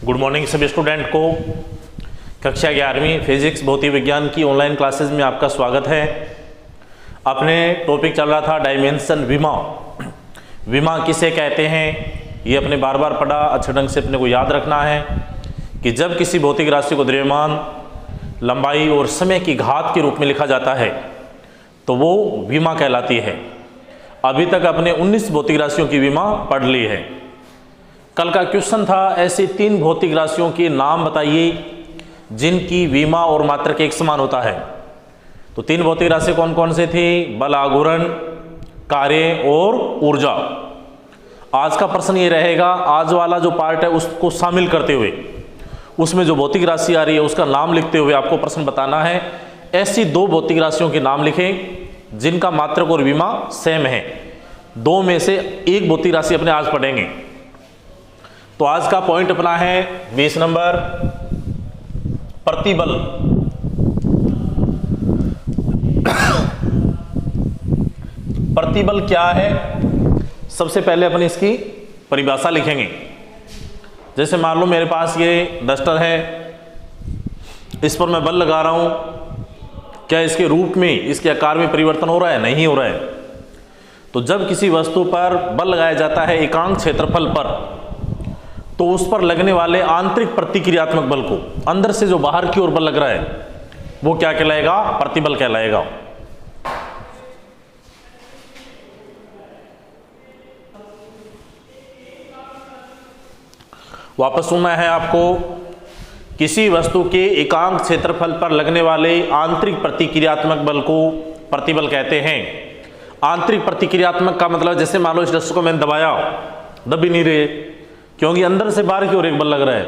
Good morning सभी student को। कक्षा 11वीं फिजिक्स भौतिक विज्ञान की ऑनलाइन क्लासेस में आपका स्वागत है। अपने टॉपिक चल रहा था डायमेंशन विमा। विमा किसे कहते हैं ये अपने बार बार पढ़ा, अच्छे ढंग से अपने को याद रखना है कि जब किसी भौतिक राशि को द्रव्यमान, लंबाई और समय की घात के रूप में लिखा जाता है तो वो विमा कहलाती है। अभी तक अपने 19 भौतिक राशियों की विमा पढ़ ली है। कल का क्वेश्चन था ऐसी 3 भौतिक राशियों के नाम बताइए जिनकी विमा और मात्रक एक समान होता है। तो 3 भौतिक राशि कौन कौन से थी? बल, आघूर्ण, कार्य और ऊर्जा। आज का प्रश्न ये रहेगा, आज वाला जो पार्ट है उसको शामिल करते हुए उसमें जो भौतिक राशि आ रही है उसका नाम लिखते हुए आपको प्रश्न बताना है। ऐसी 2 भौतिक राशियों के नाम लिखें जिनका मात्रक और विमा सेम है। 2 में से एक भौतिक राशि अपने आज पढ़ेंगे। तो आज का पॉइंट अपना है 20 नंबर, प्रतिबल। प्रतिबल क्या है? सबसे पहले अपन इसकी परिभाषा लिखेंगे। जैसे मान लो मेरे पास ये डस्टर है, इस पर मैं बल लगा रहा हूं, क्या इसके रूप में, इसके आकार में परिवर्तन हो रहा है? नहीं हो रहा है। तो जब किसी वस्तु पर बल लगाया जाता है एकांक क्षेत्रफल पर, तो उस पर लगने वाले आंतरिक प्रतिक्रियात्मक बल को, अंदर से जो बाहर की ओर बल लग रहा है वो क्या कहलाएगा? प्रतिबल कहलाएगा। वापस सुनना है आपको। किसी वस्तु के एकांक क्षेत्रफल पर लगने वाले आंतरिक प्रतिक्रियात्मक बल को प्रतिबल कहते हैं। आंतरिक प्रतिक्रियात्मक का मतलब, जैसे मान लो इस डस्टर को मैंने दबाया, दब ही नहीं रहे क्योंकि अंदर से बाहर की ओर एक बल लग रहा है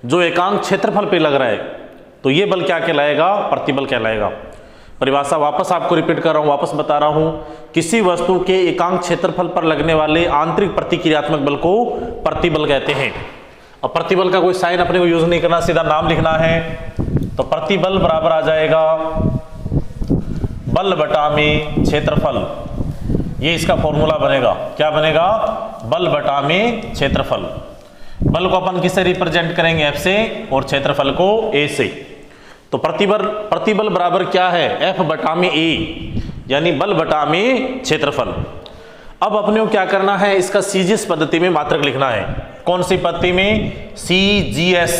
जो एकांक क्षेत्रफल पे लग रहा है, तो ये बल क्या कहलाएगा? प्रतिबल कहलाएगा। परिभाषा वापस आपको रिपीट कर रहा हूं, वापस बता रहा हूं। किसी वस्तु के एकांक क्षेत्रफल पर लगने वाले आंतरिक प्रतिक्रियात्मक बल को प्रतिबल कहते हैं। अब प्रतिबल का कोई साइन अपने को यूज नहीं करना, सीधा नाम लिखना है। तो प्रतिबल बराबर आ जाएगा बल बटा में क्षेत्रफल। ये इसका फॉर्मूला बनेगा। क्या बनेगा? बल बटा में क्षेत्रफल। बल को अपन किससे रिप्रेजेंट करेंगे? F से, और क्षेत्रफल को A से। तो प्रतिबल बराबर क्या है? F बटा में A, यानी बल बटा में क्षेत्रफल। अब अपने को क्या करना है? इसका सीजीएस पद्धति में मात्रक लिखना है। कौन सी पद्धति में? सीजीएस।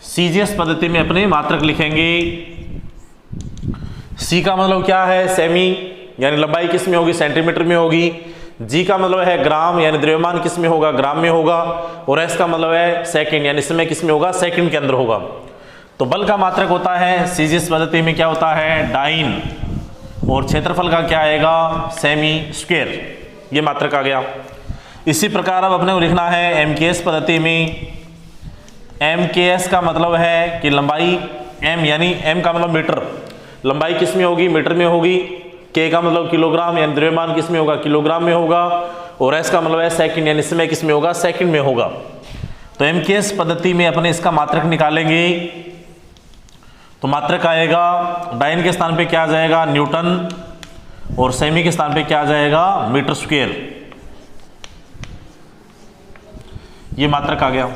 सीजीएस पद्धति में अपने मात्रक लिखेंगे। सी का मतलब क्या है? सेमी, यानी लंबाई किस में होगी? सेंटीमीटर में होगी। जी का मतलब है ग्राम, यानी द्रव्यमान किस में होगा? ग्राम में होगा। और एस का मतलब है सेकंड, यानी समय किस में होगा? सेकंड के अंदर होगा। तो बल का मात्रक होता है सीजीएस पद्धति में क्या होता है? डाइन। और क्षेत्रफल का क्या आएगा? Semi square. ये मात्रक आ गया। इसी प्रकार अब अपने को लिखना है एमकेएस पद्धति में। एमकेएस का मतलब है कि लंबाई, एम यानी एम का मतलब मीटर, लंबाई किस में होगी? मीटर में होगी। के का मतलब किलोग्राम, यानी द्रव्यमान किस में होगा? किलोग्राम में होगा। और एस का मतलब है सेकंड, यानी समय किस में होगा? सेकंड में होगा। तो एमकेएस पद्धति में अपने इसका मात्रक निकालेंगे। तो मात्रक आएगा, डाइन के स्थान पे क्या आ जाएगा? न्यूटन। और सेमी के स्थान पे क्या आ जाएगा? Metre square. ये मात्रक आ गया।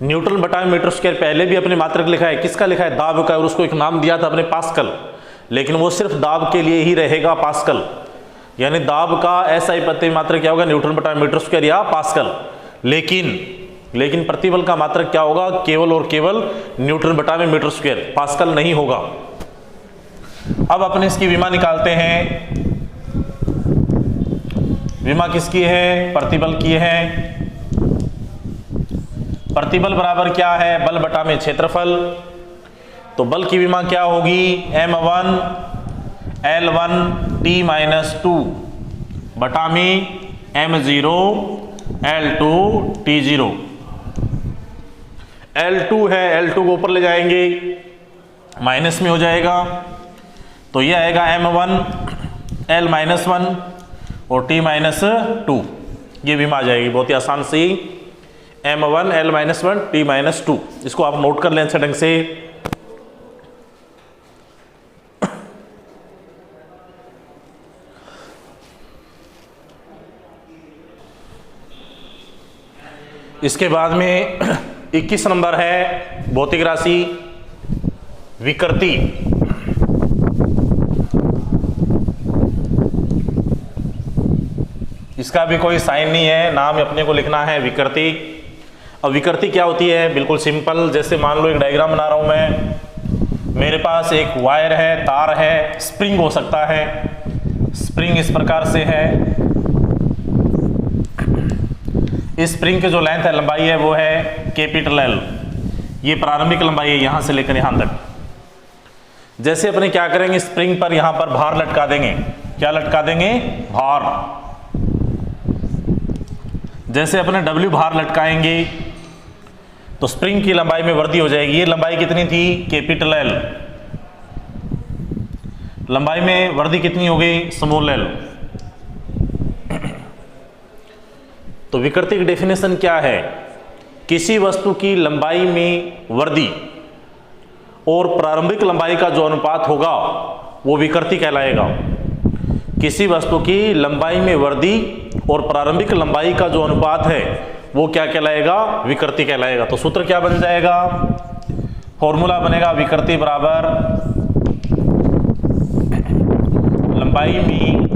न्यूटन बटा मीटर स्क्वायर पहले भी अपने मात्रक लिखा है। किसका लिखा है? दाब का। और उसको एक नाम दिया था अपने पास्कल, लेकिन वो सिर्फ दाब के लिए ही रहेगा, पास्कल। यानी दाब का एसआई पद्धति मात्रक क्या होगा? न्यूटन बटा मीटर स्क्वायर या पास्कल। लेकिन प्रतिबल का मात्रक क्या होगा? केवल और केवल न्यूटन बटा में मीटर स्क्वायर, पास्कल नहीं होगा। अब अपने इसकी विमा निकालते हैं। विमा किसकी है? प्रतिबल की है। प्रतिबल बराबर क्या है? बल बटा में क्षेत्रफल। तो बल की विमा क्या होगी? M1 L1 T-2 बटा में M0 L2 T0। L2 है, L2 को ऊपर ले जाएंगे, माइनस में हो जाएगा। तो ये आएगा M1 L-1 और T-2। ये विमा आ जाएगी बहुत ही आसान सी। M1 L-1 T-2। इसको आप नोट कर लें अच्छे ढंग से। इसके बाद में 21 नंबर है भौतिक राशि विकृति। इसका भी कोई साइन नहीं है, नाम अपने को लिखना है विकृति। अब विकृति क्या होती है, बिल्कुल सिंपल। जैसे मान लो एक डायग्राम बना रहा हूं मैं, मेरे पास एक वायर है, तार है, स्प्रिंग हो सकता है। स्प्रिंग इस प्रकार से है, इस स्प्रिंग की जो लेंथ है, लंबाई है, वो है कैपिटल एल। ये प्रारंभिक लंबाई है यहां से लेकर यहां तक। जैसे अपने क्या करेंगे, स्प्रिंग पर यहां पर भार लटका देंगे। क्या लटका देंगे, भार। जैसे अपने W भार लटकाएंगे तो स्प्रिंग की लंबाई में वृद्धि हो जाएगी। ये लंबाई कितनी थी, कैपिटल एल। लंबाई में वृद्धि कितनी हो गई, स्मॉल एल। तो विकृति की डेफिनेशन क्या है, किसी वस्तु की लंबाई में वृद्धि और प्रारंभिक लंबाई का जो अनुपात होगा वो विकृति कहलाएगा। किसी वस्तु की लंबाई में वृद्धि और प्रारंभिक लंबाई का जो अनुपात है वो क्या कहलाएगा, विकृति कहलाएगा। तो सूत्र क्या बन जाएगा, फॉर्मूला बनेगा विकृति बराबर लंबाई में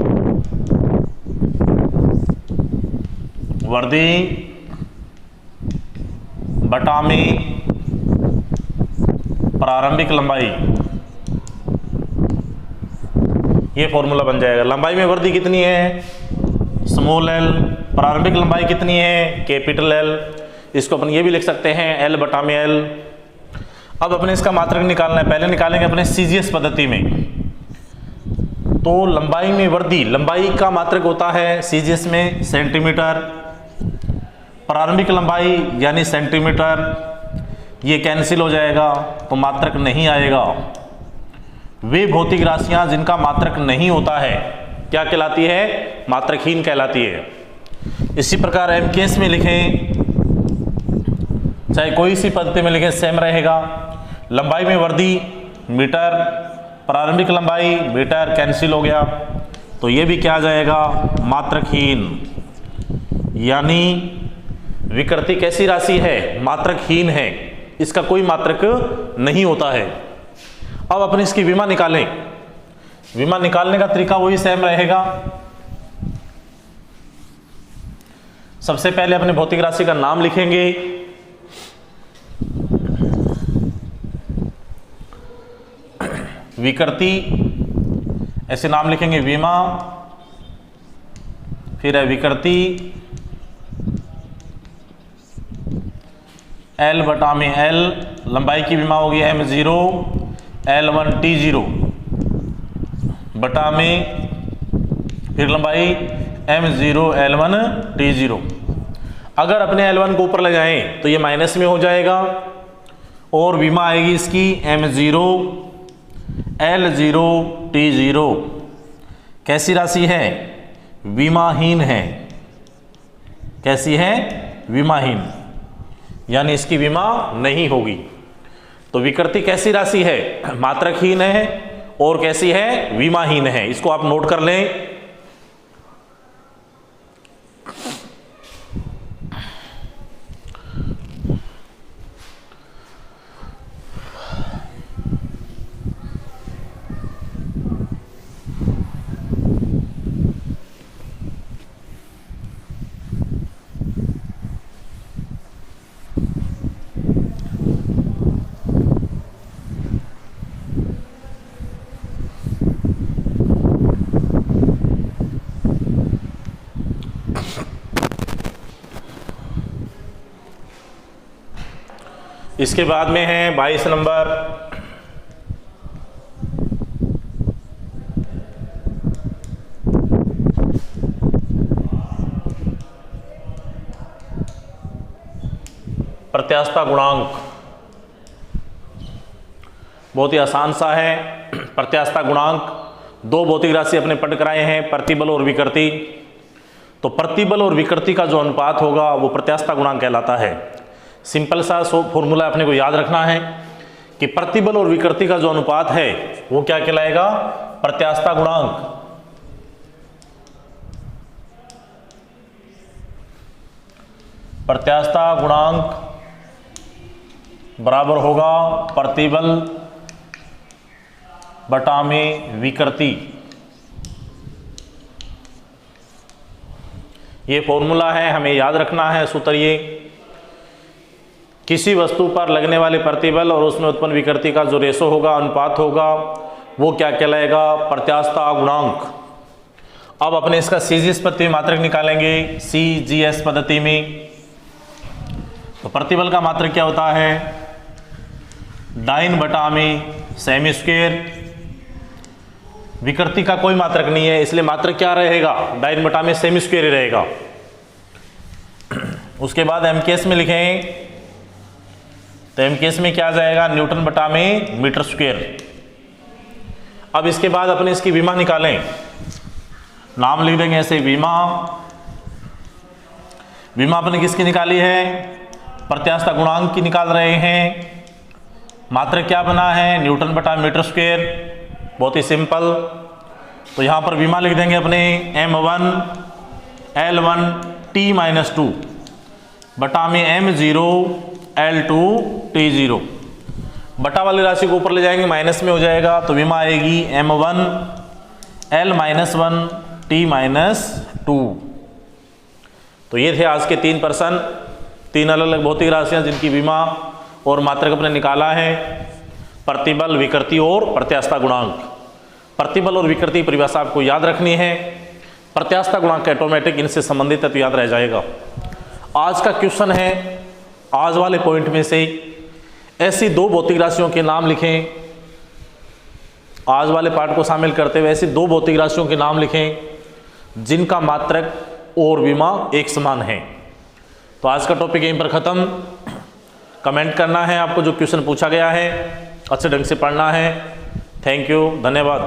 वृद्धि बटा में प्रारंभिक लंबाई। ये फॉर्मूला बन जाएगा। लंबाई में वृद्धि कितनी है, स्मॉल एल। प्रारंभिक लंबाई कितनी है, कैपिटल एल। इसको अपन ये भी लिख सकते हैं एल बटा में एल। अब अपने इसका मात्रक निकालना है। पहले निकालेंगे अपने सीजीएस पद्धति में। तो लंबाई में वृद्धि, लंबाई का मात्रक होता है सीजीएस में सेंटीमीटर। प्रारंभिक लंबाई यानी सेंटीमीटर, ये कैंसिल हो जाएगा तो मात्रक नहीं आएगा। वे भौतिक राशियां जिनका मात्रक नहीं होता है क्या कहलाती है, मात्रकहीन कहलाती है। इसी प्रकार एमकेएस में लिखें, चाहे कोई सी पद्धति में लिखें, सेम रहेगा। लंबाई में वृद्धि मीटर, प्रारंभिक लंबाई मीटर, कैंसिल हो गया तो ये भी क्या आ जाएगा, मात्रकहीन। यानी विकृति कैसी राशि है, मात्रकहीन है, इसका कोई मात्रक नहीं होता है। अब अपने इसकी विमा निकालें। विमा निकालने का तरीका वही सेम रहेगा। सबसे पहले अपने भौतिक राशि का नाम लिखेंगे। विकृति ऐसे नाम लिखेंगे, विमा, फिर है विकृति, एल बटा में एल। लंबाई की विमा होगी m0 L1 T0 बटा में फिर लंबाई m0 L1 T0। अगर अपने L1 को ऊपर ले जाएं तो ये माइनस में हो जाएगा और विमा आएगी इसकी m0 L0 T0। कैसी राशि है, विमाहीन है। कैसी है, विमाहीन, यानी इसकी विमा नहीं होगी। तो विकृति कैसी राशि है, मात्रकहीन है और कैसी है, विमाहीन है। इसको आप नोट कर लें। इसके बाद में है 22 नंबर, प्रत्यास्थता गुणांक। बहुत ही आसान सा है। प्रत्यास्थता गुणांक, दो भौतिक राशि अपने पढ़ कराए हैं, प्रतिबल और विकृति। तो प्रतिबल और विकृति का जो अनुपात होगा वो प्रत्यास्थता गुणांक कहलाता है। सिंपल सा फॉर्मूला अपने को याद रखना है कि प्रतिबल और विकृति का जो अनुपात है वो क्या कहलाएगा, प्रत्यास्थता गुणांक। प्रत्यास्थता गुणांक बराबर होगा प्रतिबल बटा में विकृति। ये फॉर्मूला है, हमें याद रखना है सूत्र। ये किसी वस्तु पर लगने वाले प्रतिबल और उसमें उत्पन्न विकृति का जो रेशो होगा, अनुपात होगा, वो क्या कहलाएगा? प्रत्यास्थता गुणांक। अब अपने इसका सीजीएस पद्धति मात्रक निकालेंगे, सीजीएस पद्धति में। तो प्रतिबल का मात्रक क्या होता है? डाइन बटा में सेमी स्क्वायर। विकृति का कोई मात्रक नहीं है, इसलिए मात्रक क्या रहेगा? डाइन बटा में सेमी स्क्वायर ही रहेगा। उसके बाद एमकेएस में लिखें तो एमकेएस में क्या आ जाएगा? न्यूटन बटा में मीटर स्क्वायर। अब इसके बाद अपने इसकी विमा निकालें। नाम लिख देंगे ऐसे, विमा। विमा अपने किसकी निकाली है? प्रत्यास्थता गुणांक की निकाल रहे हैं। मात्रक क्या बना है? न्यूटन बटा मीटर स्क्वायर। बहुत ही सिंपल। तो यहां पर विमा लिख देंगे अपने m1 L1 T-2 बटा में m0 L2 T0। बटा वाली राशि को ऊपर ले जाएंगे, माइनस में हो जाएगा, तो विमा आएगी m1 L-1 T-2। तो ये थे आज के 3 प्रश्न, 3 अलग अलग भौतिक राशियां जिनकी विमा और मात्रक अपने निकाला है। प्रतिबल, विकृति और प्रत्यास्थता गुणांक। प्रतिबल और विकृति परिभाषा आपको याद रखनी है। प्रत्यास्थता गुणांक ऑटोमेटिक इनसे संबंधित है तो याद रह जाएगा। आज का क्वेश्चन है, आज वाले पॉइंट में से ऐसी 2 भौतिक राशियों के नाम लिखें। आज वाले पार्ट को शामिल करते हुए ऐसी 2 भौतिक राशियों के नाम लिखें जिनका मात्रक और विमा एक समान है। तो आज का टॉपिक यहीं पर खत्म। कमेंट करना है आपको जो क्वेश्चन पूछा गया है, अच्छे ढंग से पढ़ना है। थैंक यू, धन्यवाद।